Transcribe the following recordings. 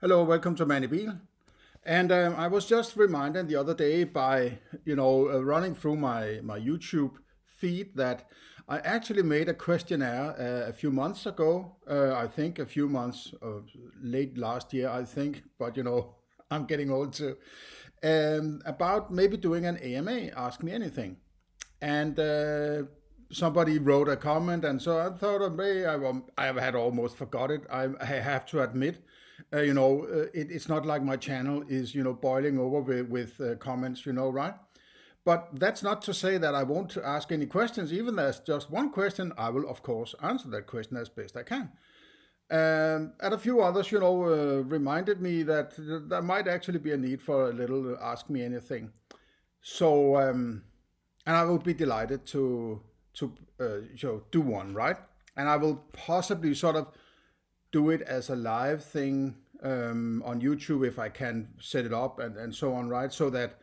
Hello, welcome to Mandibil. And I was just reminded the other day by, running through my YouTube feed that I actually made a questionnaire a few months ago. I think a few months, late last year, I think, but I'm getting old too. About maybe doing an AMA, Ask Me Anything. And somebody wrote a comment, and so I thought, hey, I had almost forgot it. I have to admit, it's not like my channel is boiling over with comments, right? But that's not to say that I won't ask any questions. Even there's just one question, I will of course answer that question as best I can. And a few others, reminded me that there might actually be a need for a little Ask Me Anything. So, and I will be delighted to do one, right? And I will possibly sort of do it as a live thing on YouTube if I can set it up and so on, right? So that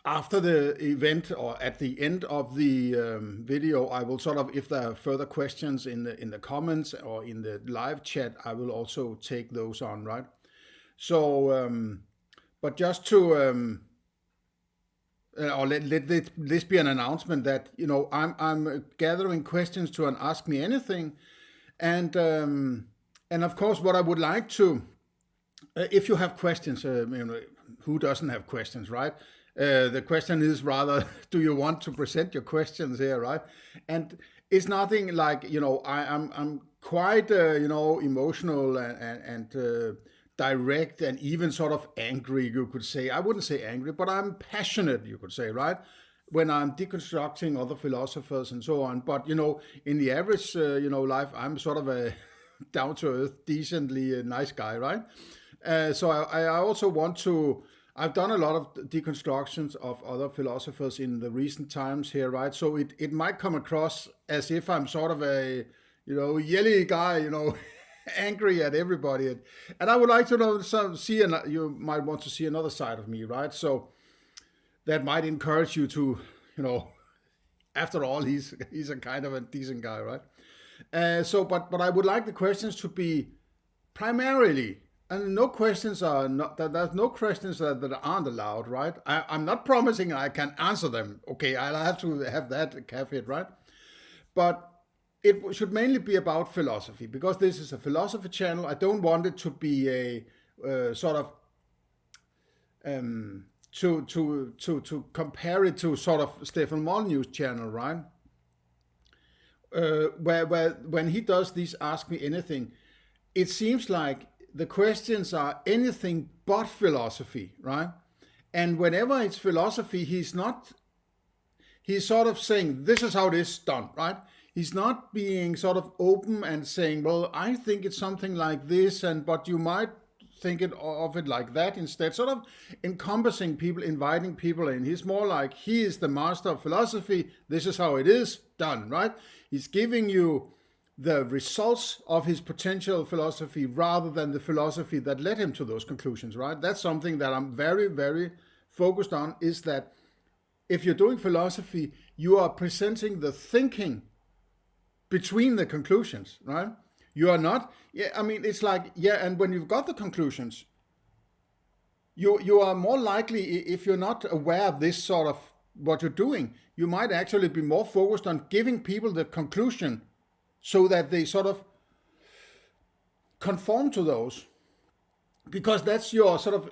after the event or at the end of the video, I will sort of, if there are further questions in the comments or in the live chat, I will also take those on, right? So, but just to or let this be an announcement that I'm gathering questions to an Ask Me Anything, and of course what I would like to, if you have questions, who doesn't have questions, right? The question is rather, do you want to present your questions here, right? And it's nothing like I'm quite emotional and direct and even sort of angry, you could say. I wouldn't say angry, but I'm passionate, you could say, right? When I'm deconstructing other philosophers and so on. But in the average life, I'm sort of a down to earth, decently nice guy, right? So I also want to. I've done a lot of deconstructions of other philosophers in the recent times here, right? So it might come across as if I'm sort of a yelly guy, angry at everybody, and I would like to see, and you might want to see another side of me, right? So that might encourage you to, after all, he's a kind of a decent guy, right? But I would like the questions to be primarily, and no questions are not that there's no questions that aren't allowed, right? I'm not promising I can answer them. Okay, I'll have to have that caveat, right? But it should mainly be about philosophy because this is a philosophy channel. I don't want it to be a sort of to compare it to sort of Stefan Molyneux's channel, right? Where when he does these Ask Me Anything, it seems like the questions are anything but philosophy, right? And whenever it's philosophy, he's sort of saying, this is how it is done, right? He's not being sort of open and saying, well, I think it's something like this, but you might think of it like that instead, sort of encompassing people, inviting people in. He's more like, he is the master of philosophy, this is how it is done, right? He's giving you the results of his potential philosophy rather than the philosophy that led him to those conclusions, right? That's something that I'm very, very focused on, is that if you're doing philosophy, you are presenting the thinking between the conclusions, right? You are not, it's like, and when you've got the conclusions, you are more likely, if you're not aware of this sort of what you're doing, you might actually be more focused on giving people the conclusion so that they sort of conform to those, because that's your sort of,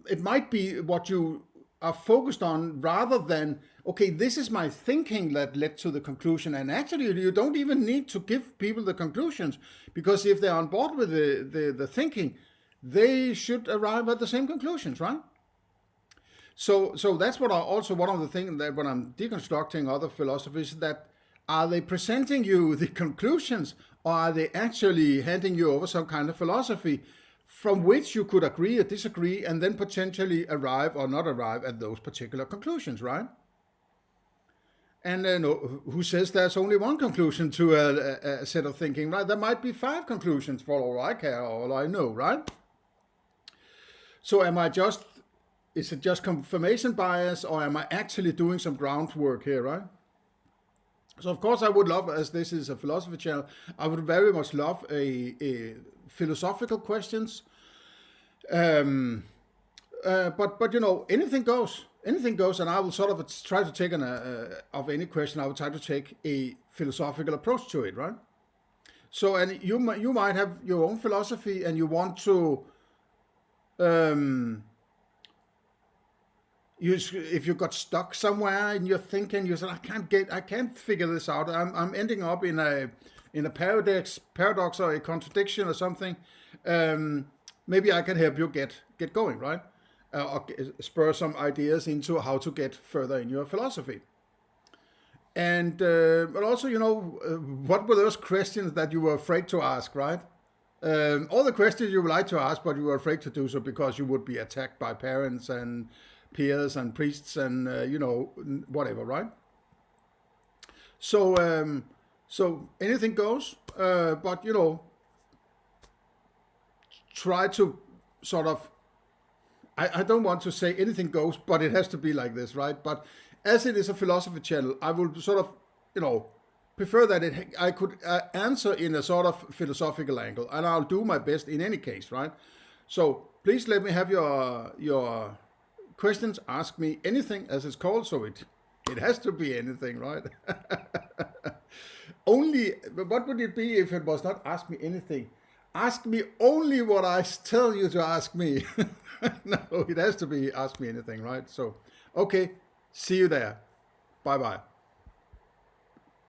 it might be what you are focused on rather than, okay, this is my thinking that led to the conclusion. And actually, you don't even need to give people the conclusions, because if they're on board with the thinking, they should arrive at the same conclusions, right? So that's what I also, one of the things that when I'm deconstructing other philosophies, that are they presenting you the conclusions, or are they actually handing you over some kind of philosophy from which you could agree or disagree, and then potentially arrive or not arrive at those particular conclusions, right? And who says there's only one conclusion to a set of thinking, right? There might be 5 conclusions for all I care, all I know, right? So is it just confirmation bias, or am I actually doing some groundwork here, right? So of course I would love, as this is a philosophy channel, I would very much love a philosophical questions. But anything goes. Anything goes, and I will sort of try to take of any question. I will try to take a philosophical approach to it, right? So, and you might have your own philosophy, and you want to, if you got stuck somewhere in your thinking, you said, I can't figure this out. I'm ending up in a paradox or a contradiction or something. Maybe I can help you get going, right? Or spur some ideas into how to get further in your philosophy. And but also, what were those questions that you were afraid to ask, right? All the questions you would like to ask, but you were afraid to do so because you would be attacked by parents and peers and priests and whatever, right? So so anything goes, but try to sort of. I don't want to say anything goes, but it has to be like this, right? But as it is a philosophy channel, I will sort of, prefer that I could answer in a sort of philosophical angle, and I'll do my best in any case, right? So please let me have your questions. Ask me anything, as it's called. So it has to be anything, right? Only, what would it be if it was not ask me anything? Ask me only what I tell you to ask me. No, it has to be ask me anything, right? So, okay, see you there. Bye-bye.